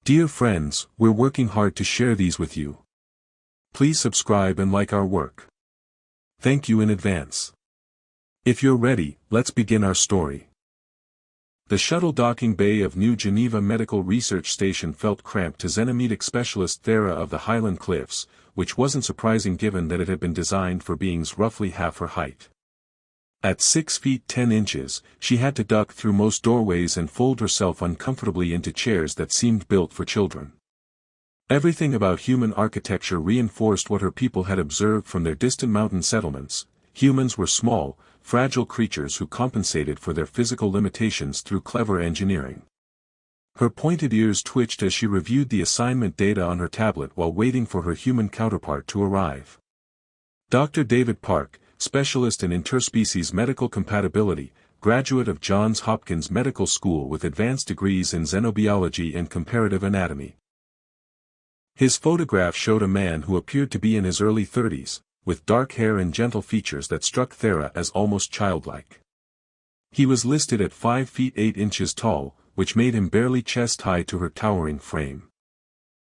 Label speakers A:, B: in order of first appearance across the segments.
A: Dear friends, we're working hard to share these with you. Please subscribe and like our work. Thank you in advance. If you're ready, let's begin our story. The shuttle docking bay of New Geneva Medical Research Station felt cramped to xenomedic specialist Thera of the Highland Cliffs, which wasn't surprising given that it had been designed for beings roughly half her height. At 6 feet 10 inches, she had to duck through most doorways and fold herself uncomfortably into chairs that seemed built for children. Everything about human architecture reinforced what her people had observed from their distant mountain settlements. Humans were small, fragile creatures who compensated for their physical limitations through clever engineering. Her pointed ears twitched as she reviewed the assignment data on her tablet while waiting for her human counterpart to arrive. Dr. David Park, specialist in interspecies medical compatibility, graduate of Johns Hopkins Medical School with advanced degrees in xenobiology and comparative anatomy. His photograph showed a man who appeared to be in his early 30s, with dark hair and gentle features that struck Thera as almost childlike. He was listed at 5 feet 8 inches tall, which made him barely chest-high to her towering frame.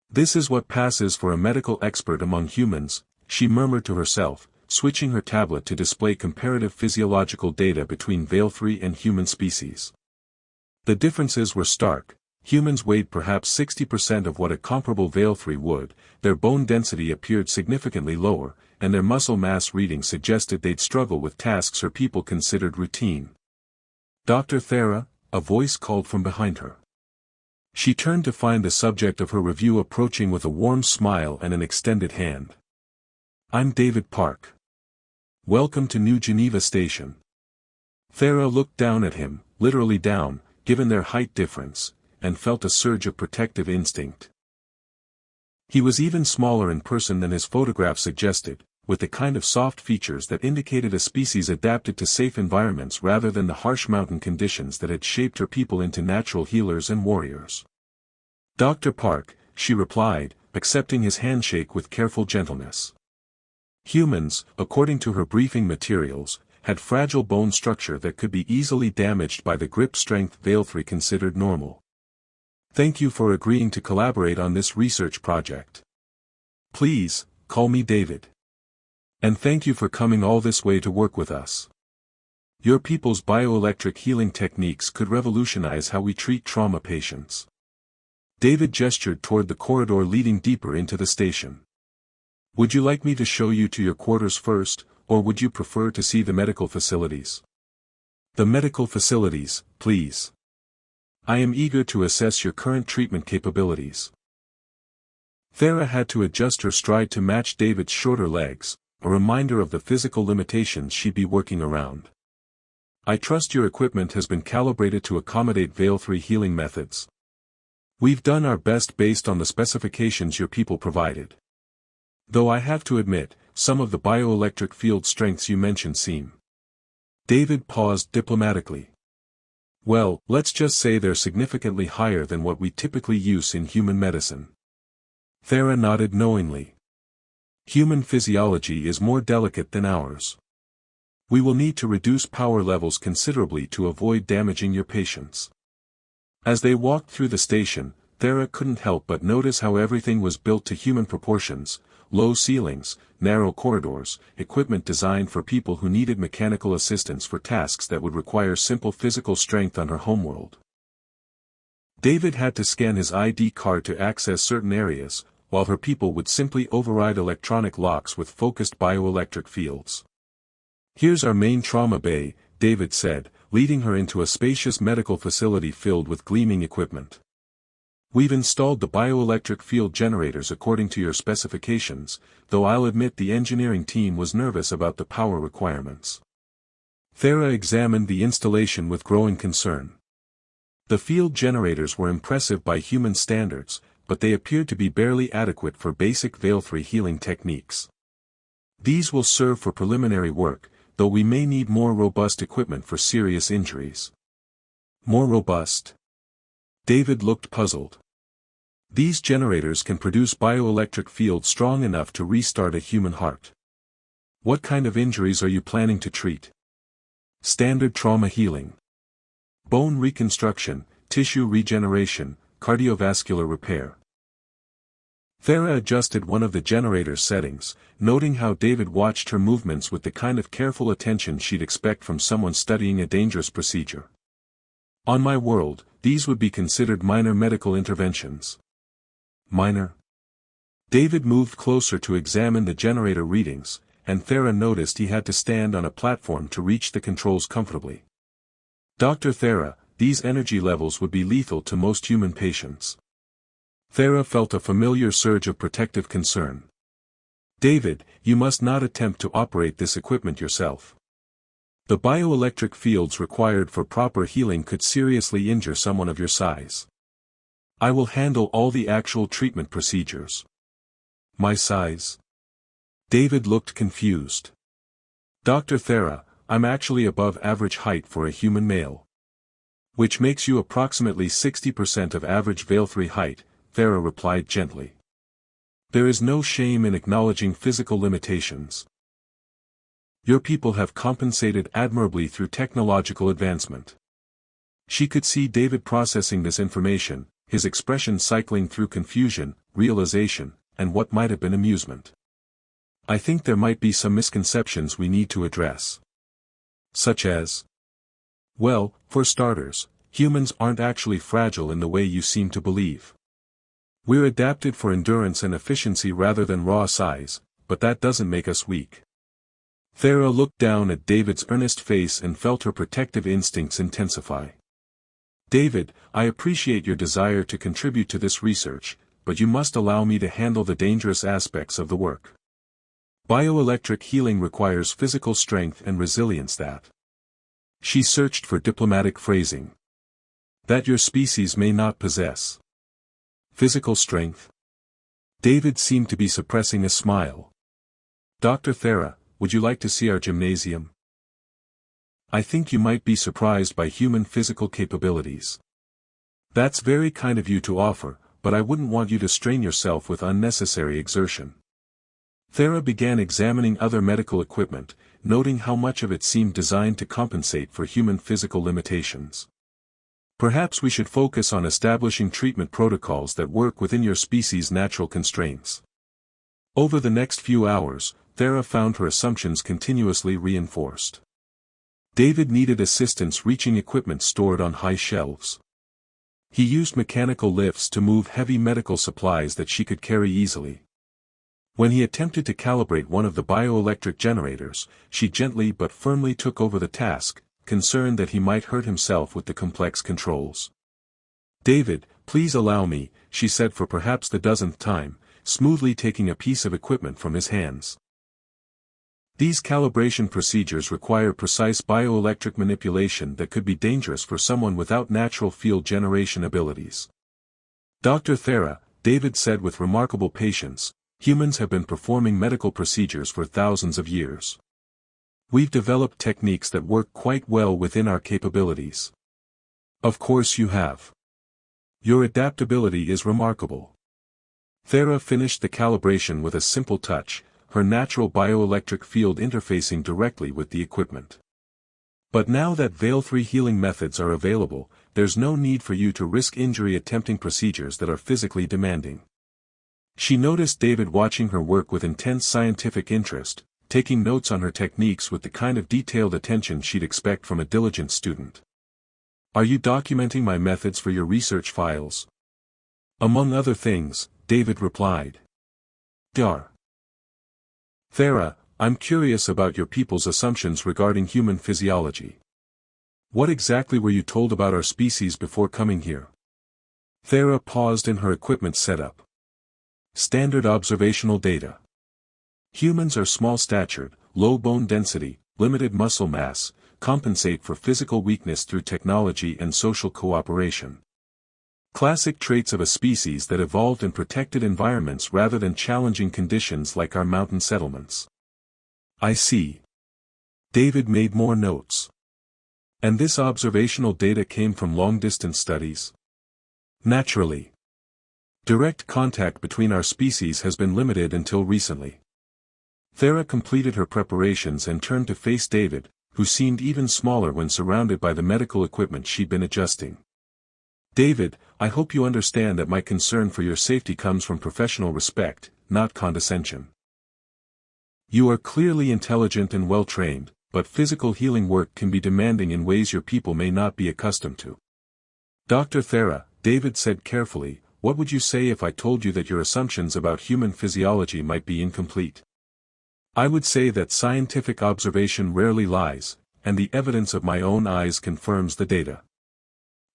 A: "This is what passes for a medical expert among humans," she murmured to herself, switching her tablet to display comparative physiological data between Veil-3 and human species. The differences were stark. Humans weighed perhaps 60% of what a comparable Veil-3 would, their bone density appeared significantly lower, and their muscle mass readings suggested they'd struggle with tasks her people considered routine. "Dr. Thera," a voice called from behind her. She turned to find the subject of her review approaching with a warm smile and an extended hand. "I'm David Park. Welcome to New Geneva Station." Thera looked down at him, literally down, given their height difference, and felt a surge of protective instinct. He was even smaller in person than his photograph suggested, with the kind of soft features that indicated a species adapted to safe environments rather than the harsh mountain conditions that had shaped her people into natural healers and warriors. "Dr. Park," she replied, accepting his handshake with careful gentleness. Humans, according to her briefing materials, had fragile bone structure that could be easily damaged by the grip strength Veil-3 considered normal. "Thank you for agreeing to collaborate on this research project. Please, call me David. And thank you for coming all this way to work with us. Your people's bioelectric healing techniques could revolutionize how we treat trauma patients." David gestured toward the corridor leading deeper into the station. "Would you like me to show you to your quarters first, or would you prefer to see the medical facilities?" "The medical facilities, please. I am eager to assess your current treatment capabilities." Thera had to adjust her stride to match David's shorter legs, a reminder of the physical limitations she'd be working around. "I trust your equipment has been calibrated to accommodate Veil-3 healing methods. We've done our best based on the specifications your people provided. Though I have to admit, some of the bioelectric field strengths you mentioned seem..." David paused diplomatically. "Well, let's just say they're significantly higher than what we typically use in human medicine." Thera nodded knowingly. "Human physiology is more delicate than ours. We will need to reduce power levels considerably to avoid damaging your patients." As they walked through the station, Thera couldn't help but notice how everything was built to human proportions: low ceilings, narrow corridors, equipment designed for people who needed mechanical assistance for tasks that would require simple physical strength on her homeworld. David had to scan his ID card to access certain areas, while her people would simply override electronic locks with focused bioelectric fields. "Here's our main trauma bay," David said, leading her into a spacious medical facility filled with gleaming equipment. "We've installed the bioelectric field generators according to your specifications, though I'll admit the engineering team was nervous about the power requirements." Thera examined the installation with growing concern. The field generators were impressive by human standards, but they appeared to be barely adequate for basic Veil-3 healing techniques. "These will serve for preliminary work, though we may need more robust equipment for serious injuries." "More robust?" David looked puzzled. "These generators can produce bioelectric fields strong enough to restart a human heart. What kind of injuries are you planning to treat?" "Standard trauma healing. Bone reconstruction, tissue regeneration, cardiovascular repair. Thera adjusted one of the generator settings, noting how David watched her movements with the kind of careful attention she'd expect from someone studying a dangerous procedure. On my world, these would be considered minor medical interventions. Minor? David moved closer to examine the generator readings, and Thera noticed he had to stand on a platform to reach the controls comfortably. Dr. Thera, these energy levels would be lethal to most human patients. Thera felt a familiar surge of protective concern. David, you must not attempt to operate this equipment yourself. The bioelectric fields required for proper healing could seriously injure someone of your size. I will handle all the actual treatment procedures. My size? David looked confused. Dr. Thera, I'm actually above average height for a human male. Which makes you approximately 60% of average Veil-3 height, Thera replied gently. There is no shame in acknowledging physical limitations. Your people have compensated admirably through technological advancement. She could see David processing this information, his expression cycling through confusion, realization, and what might have been amusement. I think there might be some misconceptions we need to address. Such as? Well, for starters, humans aren't actually fragile in the way you seem to believe. We're adapted for endurance and efficiency rather than raw size, but that doesn't make us weak. Thera looked down at David's earnest face and felt her protective instincts intensify. David, I appreciate your desire to contribute to this research, but you must allow me to handle the dangerous aspects of the work. Bioelectric healing requires physical strength and resilience that. She searched for diplomatic phrasing. That your species may not possess. Physical strength? David seemed to be suppressing a smile. Dr. Thera, would you like to see our gymnasium? I think you might be surprised by human physical capabilities. That's very kind of you to offer, but I wouldn't want you to strain yourself with unnecessary exertion. Thera began examining other medical equipment, noting how much of it seemed designed to compensate for human physical limitations. Perhaps we should focus on establishing treatment protocols that work within your species' natural constraints. Over the next few hours, Thera found her assumptions continuously reinforced. David needed assistance reaching equipment stored on high shelves. He used mechanical lifts to move heavy medical supplies that she could carry easily. When he attempted to calibrate one of the bioelectric generators, she gently but firmly took over the task, concerned that he might hurt himself with the complex controls. David, please allow me, she said for perhaps the dozenth time, smoothly taking a piece of equipment from his hands. These calibration procedures require precise bioelectric manipulation that could be dangerous for someone without natural field generation abilities. Dr. Thera, David said with remarkable patience, humans have been performing medical procedures for thousands of years. We've developed techniques that work quite well within our capabilities. Of course you have. Your adaptability is remarkable. Thera finished the calibration with a simple touch, her natural bioelectric field interfacing directly with the equipment. But now that Veil-3 healing methods are available, there's no need for you to risk injury attempting procedures that are physically demanding. She noticed David watching her work with intense scientific interest, taking notes on her techniques with the kind of detailed attention she'd expect from a diligent student. Are you documenting my methods for your research files? Among other things, David replied. Dar. Thera, I'm curious about your people's assumptions regarding human physiology. What exactly were you told about our species before coming here? Thera paused in her equipment setup. Standard observational data. Humans are small-statured, low bone density, limited muscle mass, compensate for physical weakness through technology and social cooperation. Classic traits of a species that evolved in protected environments rather than challenging conditions like our mountain settlements. I see. David made more notes. And this observational data came from long-distance studies? Naturally. Direct contact between our species has been limited until recently. Thera completed her preparations and turned to face David, who seemed even smaller when surrounded by the medical equipment she'd been adjusting. David, I hope you understand that my concern for your safety comes from professional respect, not condescension. You are clearly intelligent and well-trained, but physical healing work can be demanding in ways your people may not be accustomed to. Dr. Thera, David said carefully, what would you say if I told you that your assumptions about human physiology might be incomplete? I would say that scientific observation rarely lies, and the evidence of my own eyes confirms the data.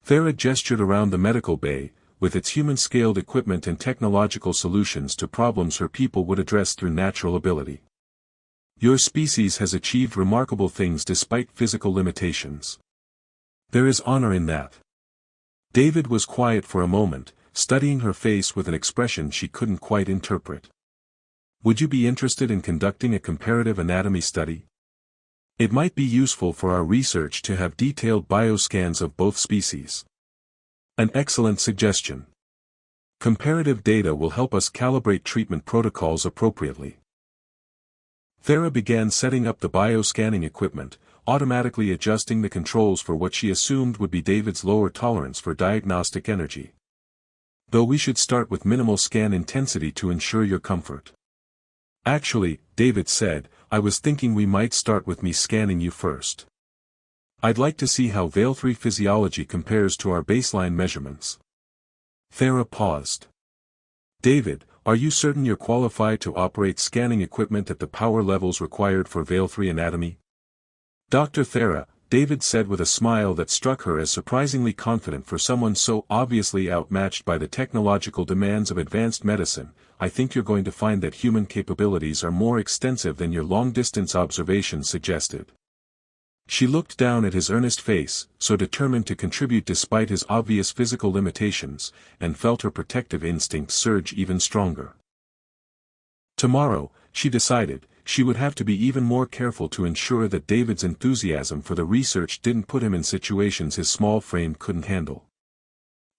A: Thera gestured around the medical bay, with its human-scaled equipment and technological solutions to problems her people would address through natural ability. Your species has achieved remarkable things despite physical limitations. There is honor in that. David was quiet for a moment, studying her face with an expression she couldn't quite interpret. Would you be interested in conducting a comparative anatomy study? It might be useful for our research to have detailed bioscans of both species. An excellent suggestion. Comparative data will help us calibrate treatment protocols appropriately. Thera began setting up the bioscanning equipment, automatically adjusting the controls for what she assumed would be David's lower tolerance for diagnostic energy. Though we should start with minimal scan intensity to ensure your comfort. Actually, David said, I was thinking we might start with me scanning you first. I'd like to see how Veil 3 physiology compares to our baseline measurements. Thera paused. David, are you certain you're qualified to operate scanning equipment at the power levels required for Veil 3 anatomy? Dr. Thera, David said with a smile that struck her as surprisingly confident for someone so obviously outmatched by the technological demands of advanced medicine. I think you're going to find that human capabilities are more extensive than your long-distance observations suggested. She looked down at his earnest face, so determined to contribute despite his obvious physical limitations, and felt her protective instincts surge even stronger. Tomorrow, she decided, she would have to be even more careful to ensure that David's enthusiasm for the research didn't put him in situations his small frame couldn't handle.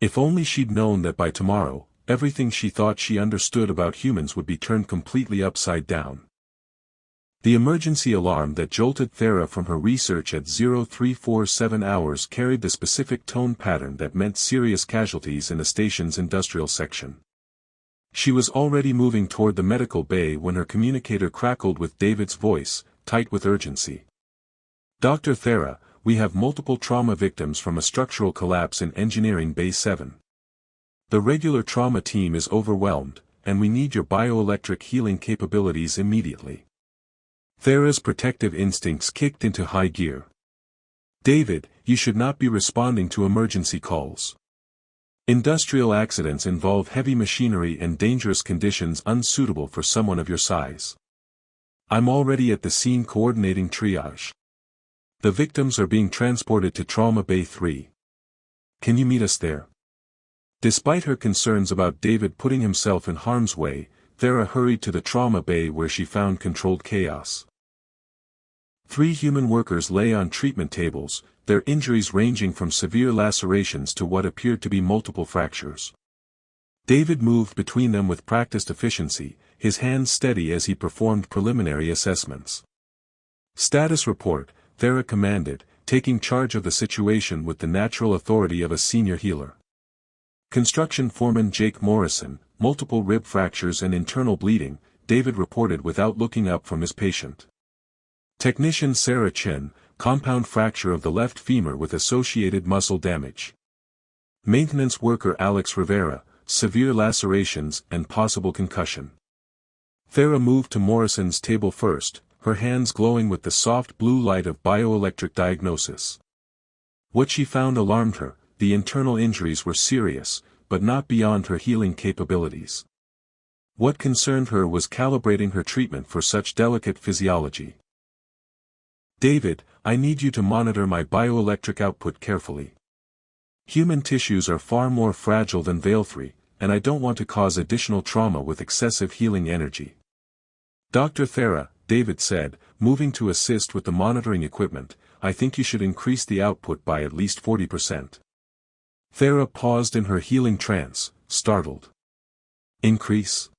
A: If only she'd known that by tomorrow, everything she thought she understood about humans would be turned completely upside down. The emergency alarm that jolted Thera from her research at 0347 hours carried the specific tone pattern that meant serious casualties in the station's industrial section. She was already moving toward the medical bay when her communicator crackled with David's voice, tight with urgency. Dr. Thera, we have multiple trauma victims from a structural collapse in Engineering Bay 7. The regular trauma team is overwhelmed, and we need your bioelectric healing capabilities immediately. Thera's protective instincts kicked into high gear. David, you should not be responding to emergency calls. Industrial accidents involve heavy machinery and dangerous conditions unsuitable for someone of your size. I'm already at the scene coordinating triage. The victims are being transported to Trauma Bay 3. Can you meet us there? Despite her concerns about David putting himself in harm's way, Thera hurried to the trauma bay where she found controlled chaos. 3 human workers lay on treatment tables, their injuries ranging from severe lacerations to what appeared to be multiple fractures. David moved between them with practiced efficiency, his hands steady as he performed preliminary assessments. Status report, Thera commanded, taking charge of the situation with the natural authority of a senior healer. Construction foreman Jake Morrison, multiple rib fractures and internal bleeding, David reported without looking up from his patient. Technician Sarah Chen, compound fracture of the left femur with associated muscle damage. Maintenance worker Alex Rivera, severe lacerations and possible concussion. Thera moved to Morrison's table first, her hands glowing with the soft blue light of bioelectric diagnosis. What she found alarmed her. The internal injuries were serious, but not beyond her healing capabilities. What concerned her was calibrating her treatment for such delicate physiology. David, I need you to monitor my bioelectric output carefully. Human tissues are far more fragile than Veil 3, and I don't want to cause additional trauma with excessive healing energy. Dr. Thera, David said, moving to assist with the monitoring equipment, I think you should increase the output by at least 40%. Thera paused in her healing trance, startled. Increase?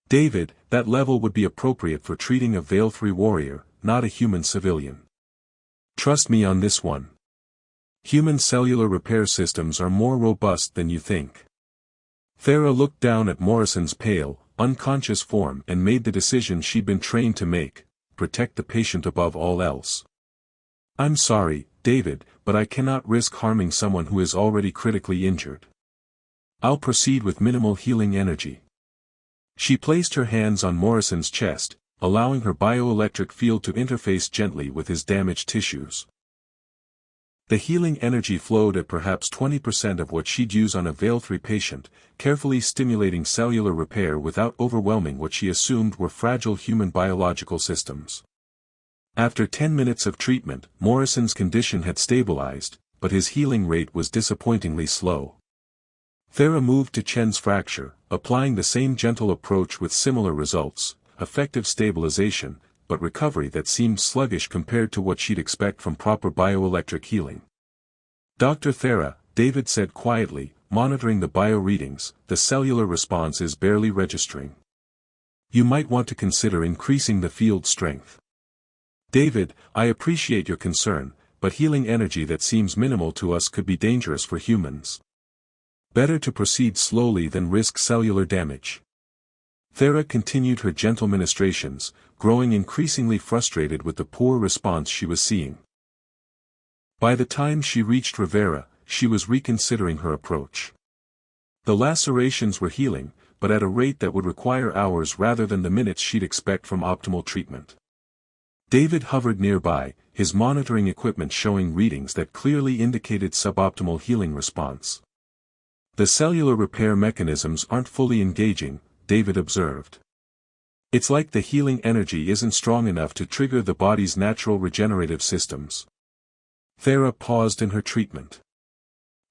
A: David, that level would be appropriate for treating a Veil 3 warrior, not a human civilian. Trust me on this one. Human cellular repair systems are more robust than you think. Thera looked down at Morrison's pale, unconscious form and made the decision she'd been trained to make: protect the patient above all else. I'm sorry, David, but I cannot risk harming someone who is already critically injured. I'll proceed with minimal healing energy. She placed her hands on Morrison's chest, allowing her bioelectric field to interface gently with his damaged tissues. The healing energy flowed at perhaps 20% of what she'd use on a Veil-3 patient, carefully stimulating cellular repair without overwhelming what she assumed were fragile human biological systems. After 10 minutes of treatment, Morrison's condition had stabilized, but his healing rate was disappointingly slow. Thera moved to Chen's fracture, applying the same gentle approach with similar results: effective stabilization, but recovery that seemed sluggish compared to what she'd expect from proper bioelectric healing. Dr. Thera, David said quietly, monitoring the bio-readings, the cellular response is barely registering. You might want to consider increasing the field strength. David, I appreciate your concern, but healing energy that seems minimal to us could be dangerous for humans. Better to proceed slowly than risk cellular damage. Thera continued her gentle ministrations, growing increasingly frustrated with the poor response she was seeing. By the time she reached Rivera, she was reconsidering her approach. The lacerations were healing, but at a rate that would require hours rather than the minutes she'd expect from optimal treatment. David hovered nearby, his monitoring equipment showing readings that clearly indicated suboptimal healing response. The cellular repair mechanisms aren't fully engaging, David observed. It's like the healing energy isn't strong enough to trigger the body's natural regenerative systems. Thera paused in her treatment.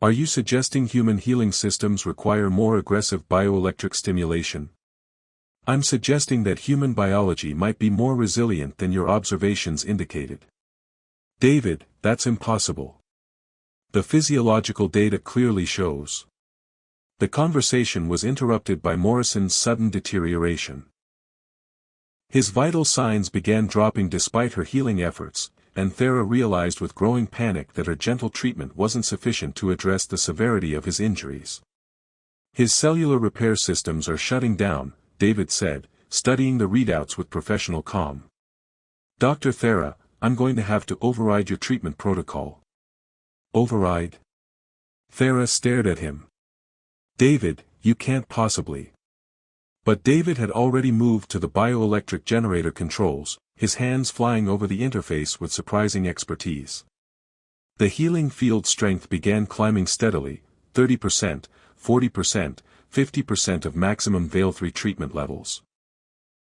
A: Are you suggesting human healing systems require more aggressive bioelectric stimulation? I'm suggesting that human biology might be more resilient than your observations indicated. David, that's impossible. The physiological data clearly shows. The conversation was interrupted by Morrison's sudden deterioration. His vital signs began dropping despite her healing efforts, and Thera realized with growing panic that her gentle treatment wasn't sufficient to address the severity of his injuries. His cellular repair systems are shutting down, David said, studying the readouts with professional calm. Dr. Thera, I'm going to have to override your treatment protocol. Override? Thera stared at him. David, you can't possibly. But David had already moved to the bioelectric generator controls, his hands flying over the interface with surprising expertise. The healing field strength began climbing steadily, 30%, 40%, 50% of maximum Veil-3 treatment levels.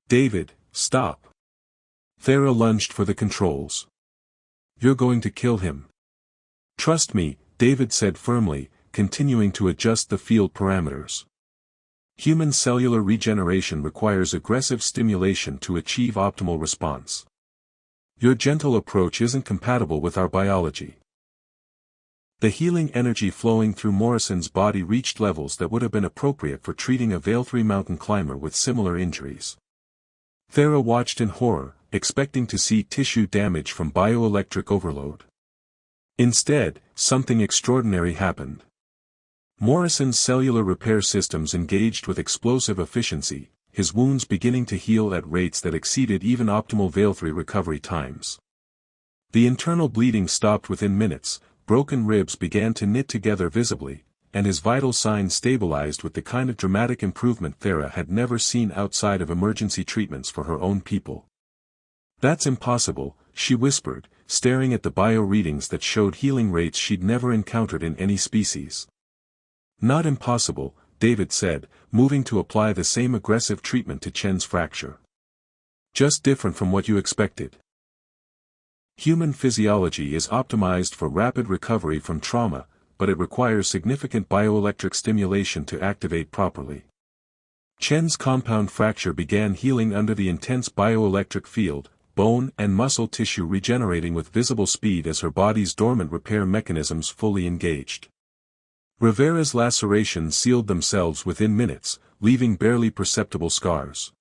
A: David, stop. Thera lunged for the controls. You're going to kill him. Trust me, David said firmly, continuing to adjust the field parameters. Human cellular regeneration requires aggressive stimulation to achieve optimal response. Your gentle approach isn't compatible with our biology. The healing energy flowing through Morrison's body reached levels that would have been appropriate for treating a Veil-3 mountain climber with similar injuries. Thera watched in horror, expecting to see tissue damage from bioelectric overload. Instead, something extraordinary happened. Morrison's cellular repair systems engaged with explosive efficiency, his wounds beginning to heal at rates that exceeded even optimal Veil-3 recovery times. The internal bleeding stopped within minutes, broken ribs began to knit together visibly, and his vital signs stabilized with the kind of dramatic improvement Thera had never seen outside of emergency treatments for her own people. That's impossible, she whispered, staring at the bio-readings that showed healing rates she'd never encountered in any species. Not impossible, David said, moving to apply the same aggressive treatment to Chen's fracture. Just different from what you expected. Human physiology is optimized for rapid recovery from trauma, but it requires significant bioelectric stimulation to activate properly. Chen's compound fracture began healing under the intense bioelectric field, bone and muscle tissue regenerating with visible speed as her body's dormant repair mechanisms fully engaged. Rivera's lacerations sealed themselves within minutes, leaving barely perceptible scars.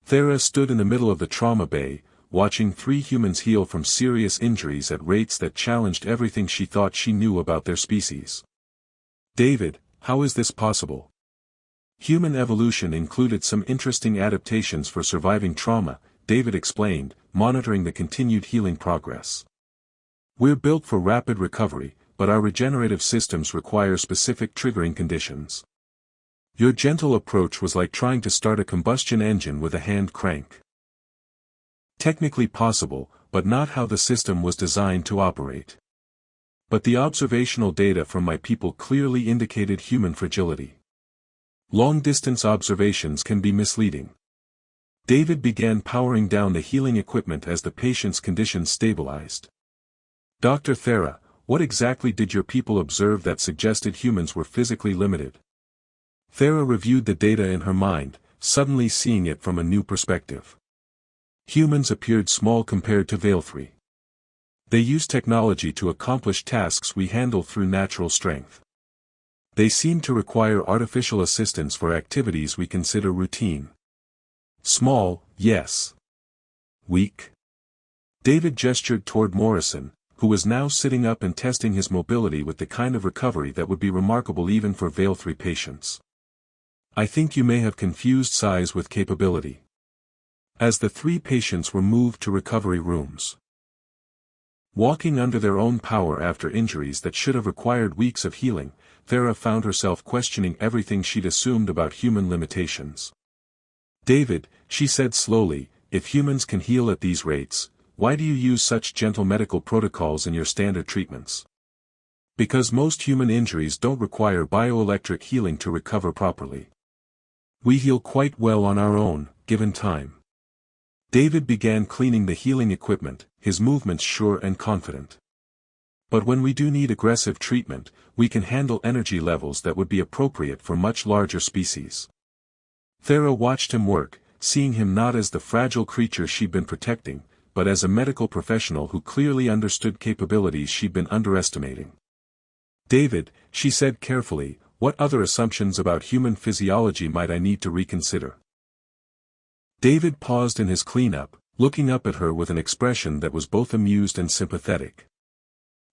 A: Thera stood in the middle of the trauma bay, watching 3 humans heal from serious injuries at rates that challenged everything she thought she knew about their species. David, how is this possible? Human evolution included some interesting adaptations for surviving trauma, David explained, monitoring the continued healing progress. We're built for rapid recovery, but our regenerative systems require specific triggering conditions. Your gentle approach was like trying to start a combustion engine with a hand crank. Technically possible, but not how the system was designed to operate. But the observational data from my people clearly indicated human fragility. Long-distance observations can be misleading. David began powering down the healing equipment as the patient's condition stabilized. Dr. Thera, what exactly did your people observe that suggested humans were physically limited? Thera reviewed the data in her mind, suddenly seeing it from a new perspective. Humans appeared small compared to Veil-3. They use technology to accomplish tasks we handle through natural strength. They seem to require artificial assistance for activities we consider routine. Small, yes. Weak? David gestured toward Morrison, who was now sitting up and testing his mobility with the kind of recovery that would be remarkable even for Veil-3 patients. I think you may have confused size with capability. As the 3 patients were moved to recovery rooms. Walking under their own power after injuries that should have required weeks of healing, Thera found herself questioning everything she'd assumed about human limitations. David, she said slowly, if humans can heal at these rates, why do you use such gentle medical protocols in your standard treatments? Because most human injuries don't require bioelectric healing to recover properly. We heal quite well on our own, given time. David began cleaning the healing equipment, his movements sure and confident. But when we do need aggressive treatment, we can handle energy levels that would be appropriate for much larger species. Thera watched him work, seeing him not as the fragile creature she'd been protecting, but as a medical professional who clearly understood capabilities she'd been underestimating. David, she said carefully, what other assumptions about human physiology might I need to reconsider? David paused in his cleanup, looking up at her with an expression that was both amused and sympathetic.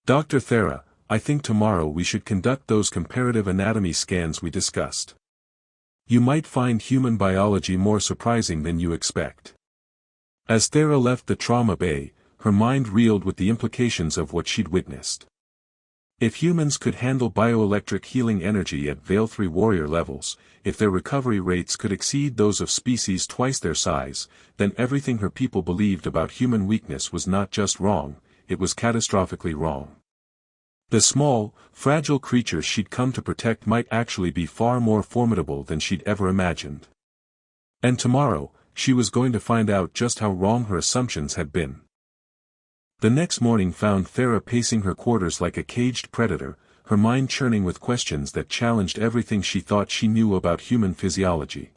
A: Dr. Thera, I think tomorrow we should conduct those comparative anatomy scans we discussed. You might find human biology more surprising than you expect. As Thera left the trauma bay, her mind reeled with the implications of what she'd witnessed. If humans could handle bioelectric healing energy at Veil-3 warrior levels, if their recovery rates could exceed those of species twice their size, then everything her people believed about human weakness was not just wrong, it was catastrophically wrong. The small, fragile creature she'd come to protect might actually be far more formidable than she'd ever imagined. And tomorrow, she was going to find out just how wrong her assumptions had been. The next morning found Thera pacing her quarters like a caged predator, her mind churning with questions that challenged everything she thought she knew about human physiology.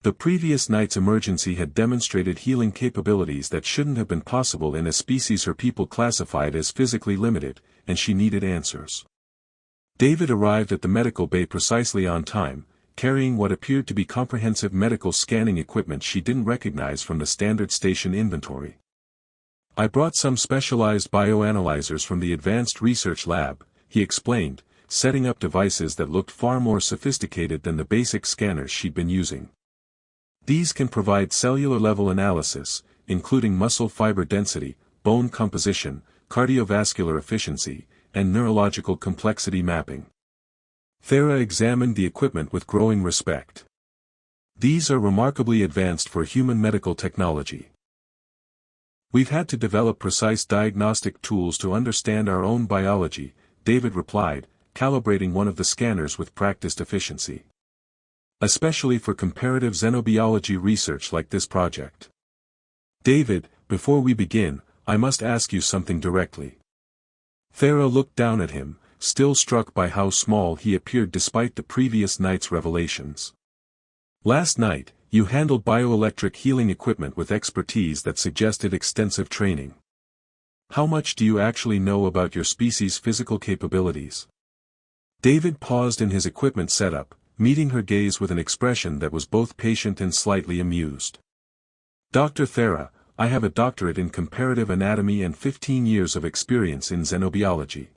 A: The previous night's emergency had demonstrated healing capabilities that shouldn't have been possible in a species her people classified as physically limited, and she needed answers. David arrived at the medical bay precisely on time, carrying what appeared to be comprehensive medical scanning equipment she didn't recognize from the standard station inventory. I brought some specialized bioanalyzers from the Advanced Research Lab, he explained, setting up devices that looked far more sophisticated than the basic scanners she'd been using. These can provide cellular-level analysis, including muscle fiber density, bone composition, cardiovascular efficiency, and neurological complexity mapping. Thera examined the equipment with growing respect. These are remarkably advanced for human medical technology. We've had to develop precise diagnostic tools to understand our own biology, David replied, calibrating one of the scanners with practiced efficiency. Especially for comparative xenobiology research like this project. David, before we begin, I must ask you something directly. Thera looked down at him, still struck by how small he appeared despite the previous night's revelations. Last night, you handled bioelectric healing equipment with expertise that suggested extensive training. How much do you actually know about your species' physical capabilities? David paused in his equipment setup, meeting her gaze with an expression that was both patient and slightly amused. Dr. Thera, I have a doctorate in comparative anatomy and 15 years of experience in xenobiology.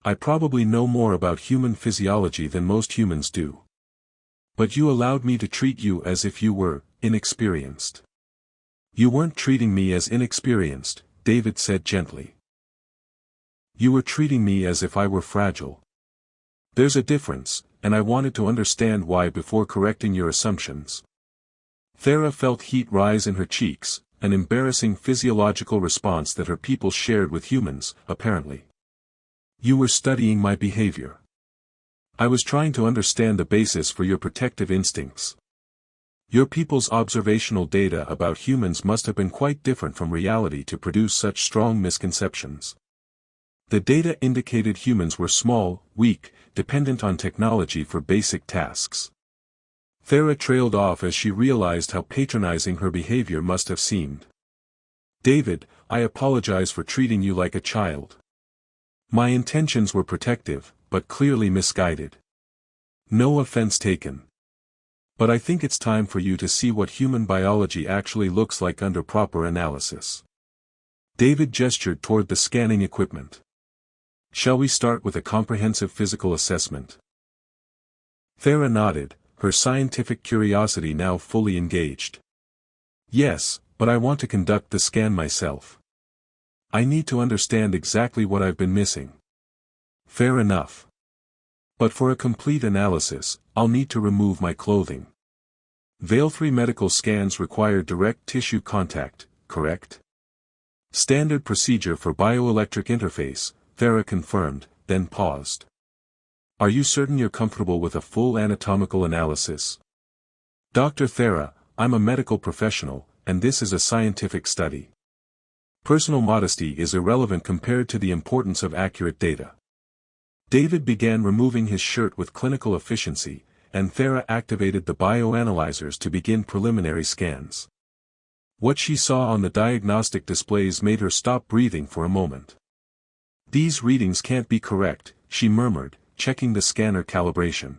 A: I probably know more about human physiology than most humans do. But you allowed me to treat you as if you were inexperienced. You weren't treating me as inexperienced, David said gently. You were treating me as if I were fragile. There's a difference, and I wanted to understand why before correcting your assumptions. Thera felt heat rise in her cheeks, an embarrassing physiological response that her people shared with humans, apparently. You were studying my behavior. I was trying to understand the basis for your protective instincts. Your people's observational data about humans must have been quite different from reality to produce such strong misconceptions. The data indicated humans were small, weak, dependent on technology for basic tasks. Thera trailed off as she realized how patronizing her behavior must have seemed. David, I apologize for treating you like a child. My intentions were protective, but clearly misguided. No offense taken. But I think it's time for you to see what human biology actually looks like under proper analysis. David gestured toward the scanning equipment. Shall we start with a comprehensive physical assessment? Thera nodded, her scientific curiosity now fully engaged. Yes, but I want to conduct the scan myself. I need to understand exactly what I've been missing. Fair enough. But for a complete analysis, I'll need to remove my clothing. Veil-free medical scans require direct tissue contact, correct? Standard procedure for bioelectric interface, Thera confirmed, then paused. Are you certain you're comfortable with a full anatomical analysis? Dr. Thera, I'm a medical professional, and this is a scientific study. Personal modesty is irrelevant compared to the importance of accurate data. David began removing his shirt with clinical efficiency, and Thera activated the bioanalyzers to begin preliminary scans. What she saw on the diagnostic displays made her stop breathing for a moment. These readings can't be correct, she murmured, checking the scanner calibration.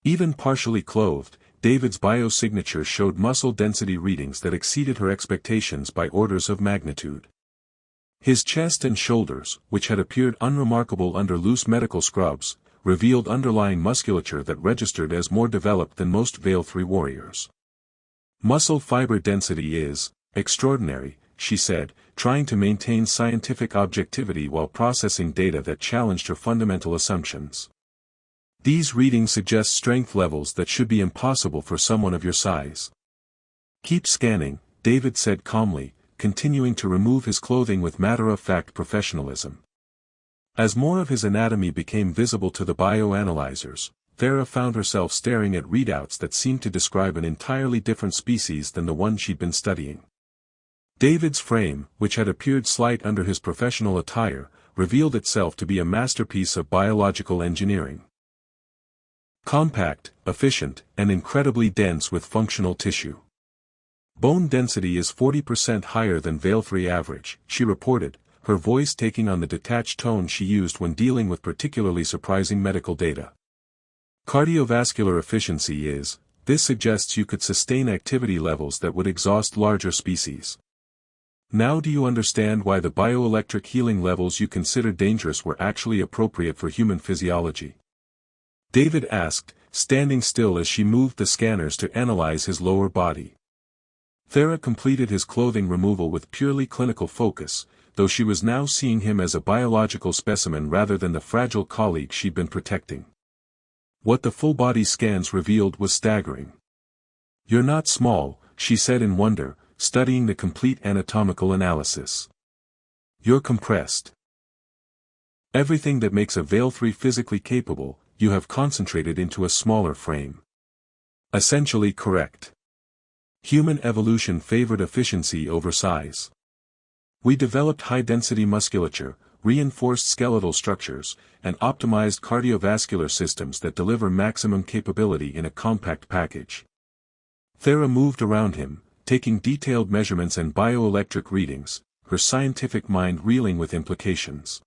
A: Even partially clothed, David's biosignature showed muscle density readings that exceeded her expectations by orders of magnitude. His chest and shoulders, which had appeared unremarkable under loose medical scrubs, revealed underlying musculature that registered as more developed than most Veil-3 warriors. Muscle fiber density is extraordinary, she said, trying to maintain scientific objectivity while processing data that challenged her fundamental assumptions. These readings suggest strength levels that should be impossible for someone of your size. Keep scanning, David said calmly, continuing to remove his clothing with matter-of-fact professionalism. As more of his anatomy became visible to the bioanalyzers, Thera found herself staring at readouts that seemed to describe an entirely different species than the one she'd been studying. David's frame, which had appeared slight under his professional attire, revealed itself to be a masterpiece of biological engineering. Compact, efficient, and incredibly dense with functional tissue. Bone density is 40% higher than Veil-free average, she reported, her voice taking on the detached tone she used when dealing with particularly surprising medical data. Cardiovascular efficiency is, this suggests you could sustain activity levels that would exhaust larger species. Now do you understand why the bioelectric healing levels you consider dangerous were actually appropriate for human physiology? David asked, standing still as she moved the scanners to analyze his lower body. Thera completed his clothing removal with purely clinical focus, though she was now seeing him as a biological specimen rather than the fragile colleague she'd been protecting. What the full-body scans revealed was staggering. You're not small, she said in wonder, studying the complete anatomical analysis. You're compressed. Everything that makes a Veil-3 physically capable, you have concentrated into a smaller frame. Essentially correct. Human evolution favored efficiency over size. We developed high-density musculature, reinforced skeletal structures, and optimized cardiovascular systems that deliver maximum capability in a compact package. Thera moved around him, taking detailed measurements and bioelectric readings, her scientific mind reeling with implications.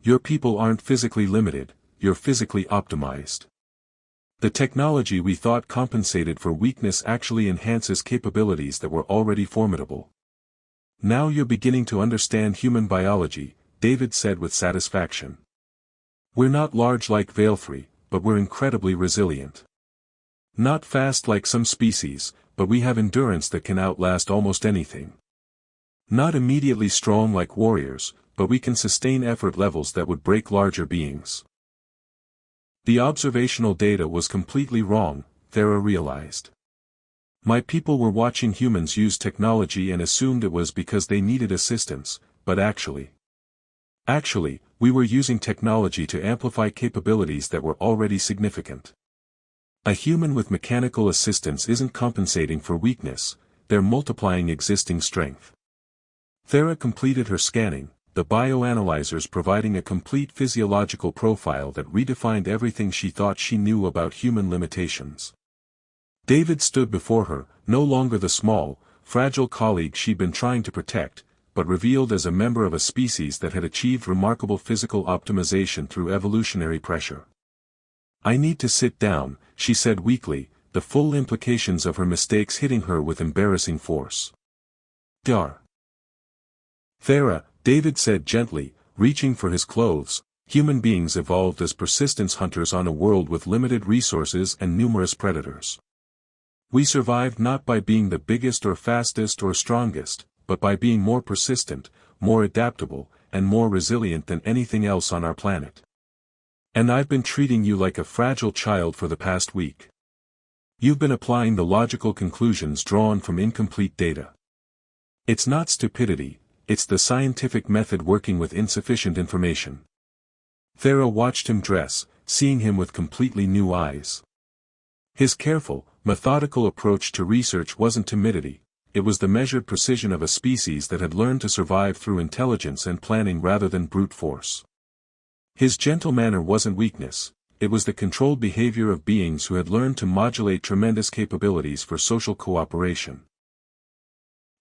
A: Your people aren't physically limited, you're physically optimized. The technology we thought compensated for weakness actually enhances capabilities that were already formidable. Now you're beginning to understand human biology, David said with satisfaction. We're not large like Veil-3, but we're incredibly resilient. Not fast like some species, but we have endurance that can outlast almost anything. Not immediately strong like warriors, but we can sustain effort levels that would break larger beings. The observational data was completely wrong, Thera realized. My people were watching humans use technology and assumed it was because they needed assistance, but actually, we were using technology to amplify capabilities that were already significant. A human with mechanical assistance isn't compensating for weakness, they're multiplying existing strength. Thera completed her scanning, the bioanalyzers providing a complete physiological profile that redefined everything she thought she knew about human limitations. David stood before her, no longer the small, fragile colleague she'd been trying to protect, but revealed as a member of a species that had achieved remarkable physical optimization through evolutionary pressure. I need to sit down, she said weakly, the full implications of her mistakes hitting her with embarrassing force. Dar. Thera, David said gently, reaching for his clothes, human beings evolved as persistence hunters on a world with limited resources and numerous predators. We survived not by being the biggest or fastest or strongest, but by being more persistent, more adaptable, and more resilient than anything else on our planet. And I've been treating you like a fragile child for the past week. You've been applying the logical conclusions drawn from incomplete data. It's not stupidity, it's the scientific method working with insufficient information. Thera watched him dress, seeing him with completely new eyes. His careful, methodical approach to research wasn't timidity, it was the measured precision of a species that had learned to survive through intelligence and planning rather than brute force. His gentle manner wasn't weakness, it was the controlled behavior of beings who had learned to modulate tremendous capabilities for social cooperation.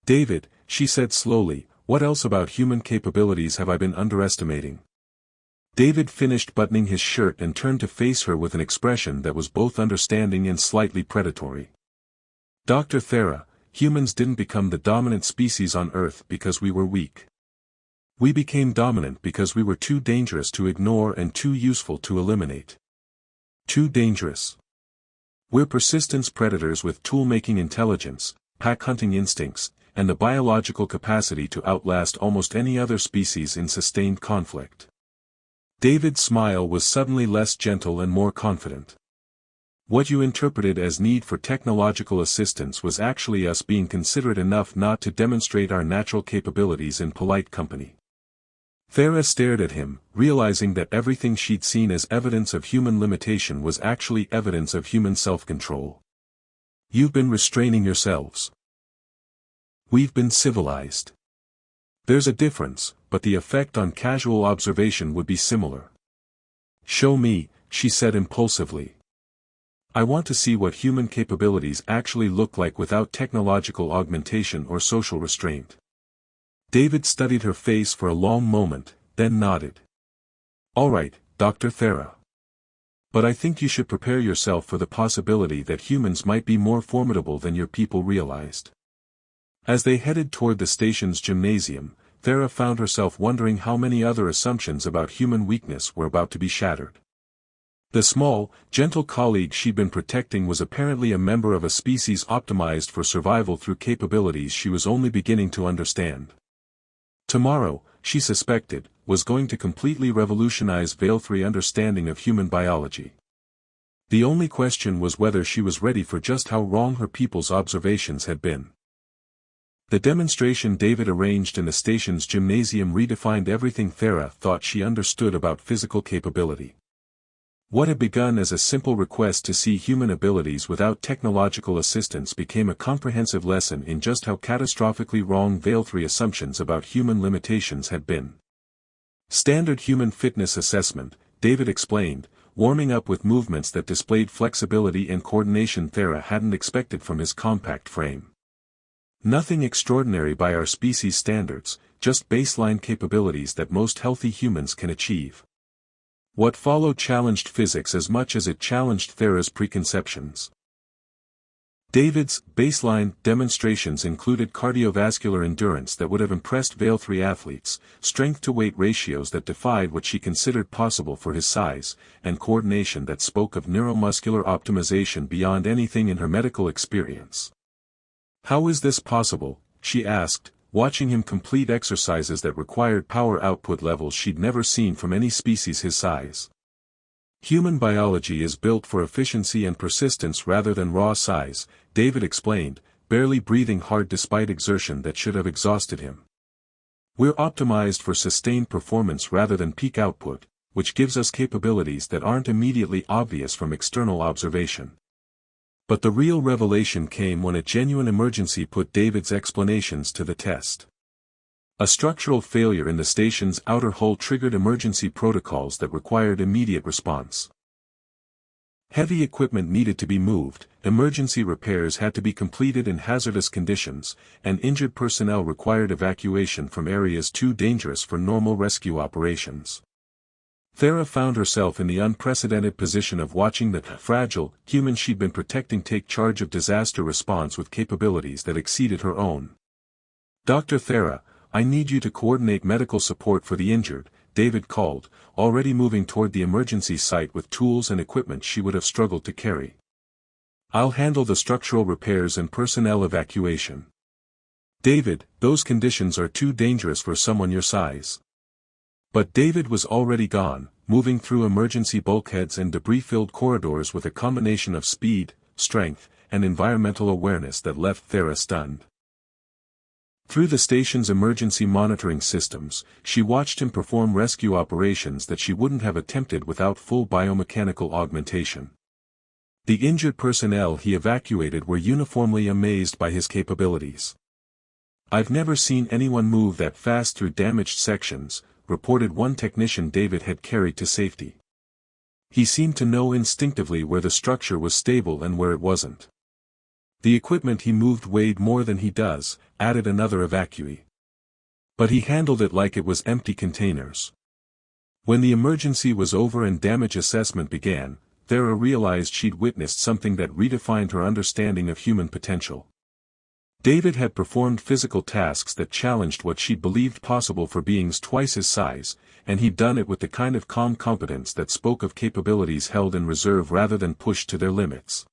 A: David, she said slowly, what else about human capabilities have I been underestimating? David finished buttoning his shirt and turned to face her with an expression that was both understanding and slightly predatory. Dr. Thera, humans didn't become the dominant species on Earth because we were weak. We became dominant because we were too dangerous to ignore and too useful to eliminate. Too dangerous. We're persistence predators with tool-making intelligence, pack-hunting instincts, and the biological capacity to outlast almost any other species in sustained conflict. David's smile was suddenly less gentle and more confident. What you interpreted as need for technological assistance was actually us being considerate enough not to demonstrate our natural capabilities in polite company. Thera stared at him, realizing that everything she'd seen as evidence of human limitation was actually evidence of human self-control. You've been restraining yourselves. We've been civilized. There's a difference, but the effect on casual observation would be similar. Show me, she said impulsively. I want to see what human capabilities actually look like without technological augmentation or social restraint. David studied her face for a long moment, then nodded. All right, Dr. Thera. But I think you should prepare yourself for the possibility that humans might be more formidable than your people realized. As they headed toward the station's gymnasium, Thera found herself wondering how many other assumptions about human weakness were about to be shattered. The small, gentle colleague she'd been protecting was apparently a member of a species optimized for survival through capabilities she was only beginning to understand. Tomorrow, she suspected, was going to completely revolutionize Veil-3's understanding of human biology. The only question was whether she was ready for just how wrong her people's observations had been. The demonstration David arranged in the station's gymnasium redefined everything Thera thought she understood about physical capability. What had begun as a simple request to see human abilities without technological assistance became a comprehensive lesson in just how catastrophically wrong Veil-3 assumptions about human limitations had been. Standard human fitness assessment, David explained, warming up with movements that displayed flexibility and coordination Thera hadn't expected from his compact frame. Nothing extraordinary by our species standards, just baseline capabilities that most healthy humans can achieve. What followed challenged physics as much as it challenged Thera's preconceptions. David's baseline demonstrations included cardiovascular endurance that would have impressed Veil 3 athletes, strength-to-weight ratios that defied what she considered possible for his size, and coordination that spoke of neuromuscular optimization beyond anything in her medical experience. How is this possible, she asked, watching him complete exercises that required power output levels she'd never seen from any species his size. Human biology is built for efficiency and persistence rather than raw size, David explained, barely breathing hard despite exertion that should have exhausted him. We're optimized for sustained performance rather than peak output, which gives us capabilities that aren't immediately obvious from external observation. But the real revelation came when a genuine emergency put David's explanations to the test. A structural failure in the station's outer hull triggered emergency protocols that required immediate response. Heavy equipment needed to be moved, emergency repairs had to be completed in hazardous conditions, and injured personnel required evacuation from areas too dangerous for normal rescue operations. Thera found herself in the unprecedented position of watching the fragile human she'd been protecting take charge of disaster response with capabilities that exceeded her own. "Dr. Thera, I need you to coordinate medical support for the injured," David called, already moving toward the emergency site with tools and equipment she would have struggled to carry. "I'll handle the structural repairs and personnel evacuation." "David, those conditions are too dangerous for someone your size." But David was already gone, moving through emergency bulkheads and debris-filled corridors with a combination of speed, strength, and environmental awareness that left Thera stunned. Through the station's emergency monitoring systems, she watched him perform rescue operations that she wouldn't have attempted without full biomechanical augmentation. The injured personnel he evacuated were uniformly amazed by his capabilities. "I've never seen anyone move that fast through damaged sections," reported one technician David had carried to safety. "He seemed to know instinctively where the structure was stable and where it wasn't. The equipment he moved weighed more than he does," added another evacuee. "But he handled it like it was empty containers." When the emergency was over and damage assessment began, Thera realized she'd witnessed something that redefined her understanding of human potential. David had performed physical tasks that challenged what she'd believed possible for beings twice his size, and he'd done it with the kind of calm competence that spoke of capabilities held in reserve rather than pushed to their limits.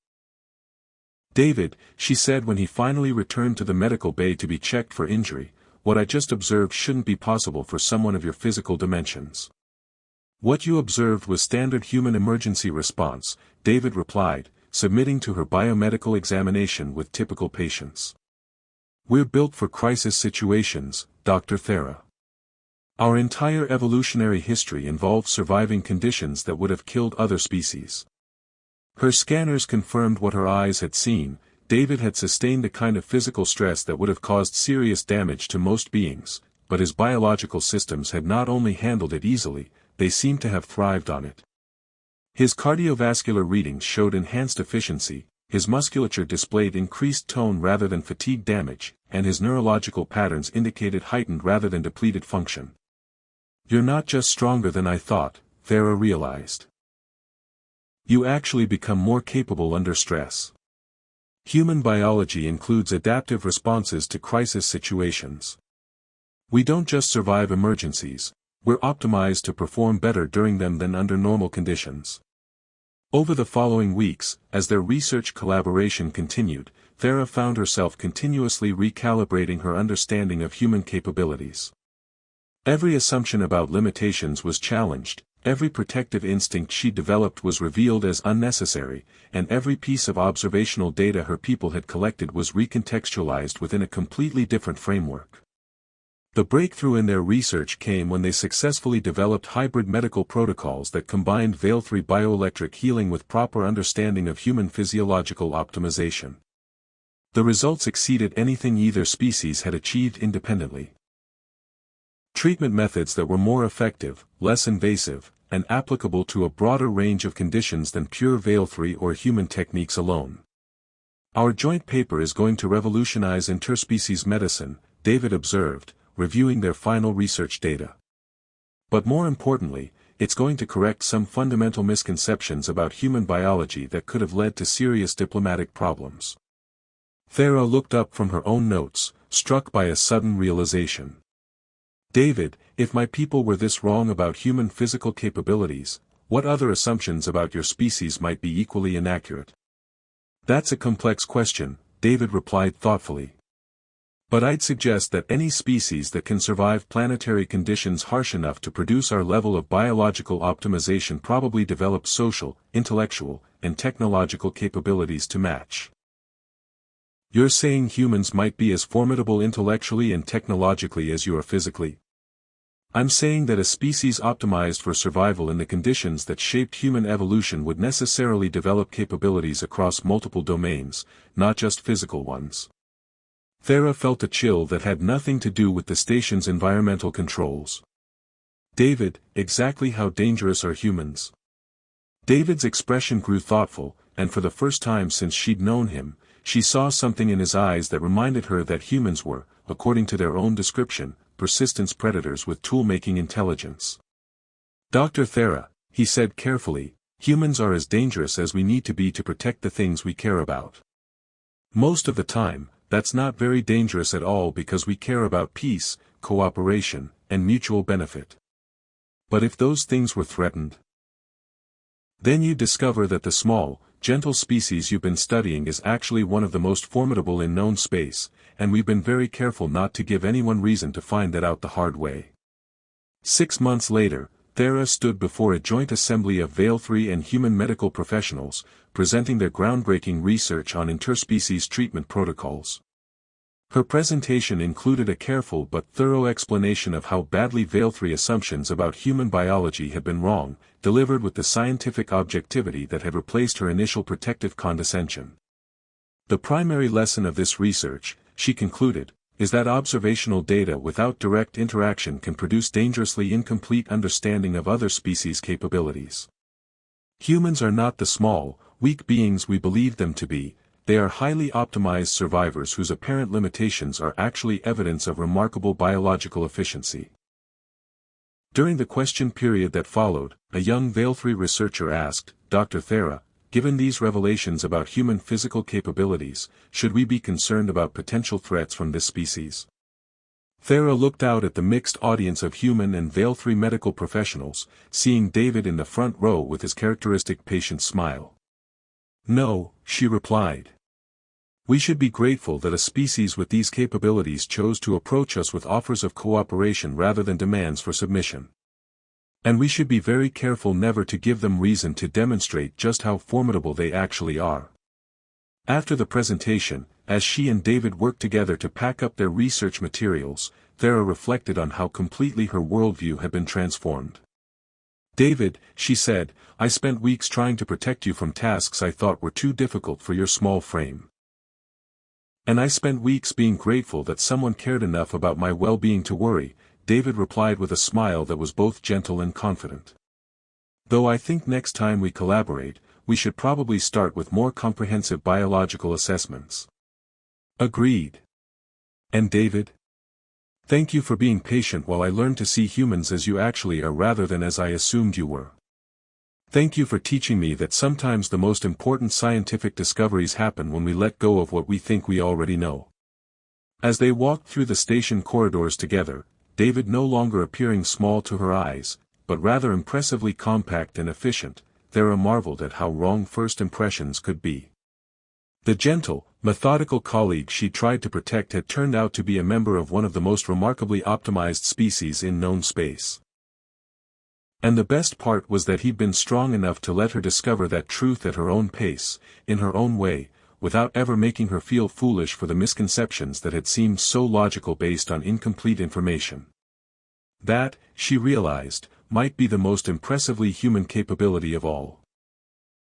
A: "David," she said when he finally returned to the medical bay to be checked for injury, "what I just observed shouldn't be possible for someone of your physical dimensions." "What you observed was standard human emergency response," David replied, submitting to her biomedical examination with typical patience. "We're built for crisis situations, Dr. Thera. Our entire evolutionary history involved surviving conditions that would have killed other species." Her scanners confirmed what her eyes had seen. David had sustained the kind of physical stress that would have caused serious damage to most beings, but his biological systems had not only handled it easily, they seemed to have thrived on it. His cardiovascular readings showed enhanced efficiency, his musculature displayed increased tone rather than fatigue damage, and his neurological patterns indicated heightened rather than depleted function. "You're not just stronger than I thought," Thera realized. "You actually become more capable under stress." Human biology includes adaptive responses to crisis situations. We don't just survive emergencies, we're optimized to perform better during them than under normal conditions. Over the following weeks, as their research collaboration continued, Thera found herself continuously recalibrating her understanding of human capabilities. Every assumption about limitations was challenged, every protective instinct she developed was revealed as unnecessary, and every piece of observational data her people had collected was recontextualized within a completely different framework. The breakthrough in their research came when they successfully developed hybrid medical protocols that combined Veil 3 bioelectric healing with proper understanding of human physiological optimization. The results exceeded anything either species had achieved independently. Treatment methods that were more effective, less invasive, and applicable to a broader range of conditions than pure Veil 3 or human techniques alone. "Our joint paper is going to revolutionize interspecies medicine," David observed, reviewing their final research data. "But more importantly, it's going to correct some fundamental misconceptions about human biology that could have led to serious diplomatic problems. Thera looked up from her own notes, struck by a sudden realization. David, if my people were this wrong about human physical capabilities, what other assumptions about your species might be equally inaccurate? That's a complex question, David replied thoughtfully. But I'd suggest that any species that can survive planetary conditions harsh enough to produce our level of biological optimization probably develops social, intellectual, and technological capabilities to match. You're saying humans might be as formidable intellectually and technologically as you are physically? I'm saying that a species optimized for survival in the conditions that shaped human evolution would necessarily develop capabilities across multiple domains, not just physical ones. Thera felt a chill that had nothing to do with the station's environmental controls. David, exactly how dangerous are humans? David's expression grew thoughtful, and for the first time since she'd known him, she saw something in his eyes that reminded her that humans were, according to their own description, persistence predators with tool-making intelligence. Dr. Thera, he said carefully, humans are as dangerous as we need to be to protect the things we care about. Most of the time, that's not very dangerous at all because we care about peace, cooperation, and mutual benefit. But if those things were threatened, then you discover that the small, gentle species you've been studying is actually one of the most formidable in known space, and we've been very careful not to give anyone reason to find that out the hard way. 6 months later, Thera stood before a joint assembly of Veil-3 and human medical professionals, presenting their groundbreaking research on interspecies treatment protocols. Her presentation included a careful but thorough explanation of how badly Veil-3 assumptions about human biology had been wrong, delivered with the scientific objectivity that had replaced her initial protective condescension. The primary lesson of this research, she concluded, is that observational data without direct interaction can produce dangerously incomplete understanding of other species' capabilities. Humans are not the small, weak beings we believe them to be, they are highly optimized survivors whose apparent limitations are actually evidence of remarkable biological efficiency. During the question period that followed, a young Veil-3 researcher asked, Dr. Thera, given these revelations about human physical capabilities, should we be concerned about potential threats from this species? Thera looked out at the mixed audience of human and Veil-3 medical professionals, seeing David in the front row with his characteristic patient smile. No, she replied. We should be grateful that a species with these capabilities chose to approach us with offers of cooperation rather than demands for submission. And we should be very careful never to give them reason to demonstrate just how formidable they actually are. After the presentation, as she and David worked together to pack up their research materials, Thera reflected on how completely her worldview had been transformed. David, she said, I spent weeks trying to protect you from tasks I thought were too difficult for your small frame. And I spent weeks being grateful that someone cared enough about my well-being to worry, David replied with a smile that was both gentle and confident. Though I think next time we collaborate, we should probably start with more comprehensive biological assessments. Agreed. And David? Thank you for being patient while I learned to see humans as you actually are rather than as I assumed you were. Thank you for teaching me that sometimes the most important scientific discoveries happen when we let go of what we think we already know. As they walked through the station corridors together, David no longer appearing small to her eyes, but rather impressively compact and efficient, Thera marveled at how wrong first impressions could be. The gentle, methodical colleague she tried to protect had turned out to be a member of one of the most remarkably optimized species in known space. And the best part was that he'd been strong enough to let her discover that truth at her own pace, in her own way, without ever making her feel foolish for the misconceptions that had seemed so logical based on incomplete information. That, she realized, might be the most impressively human capability of all.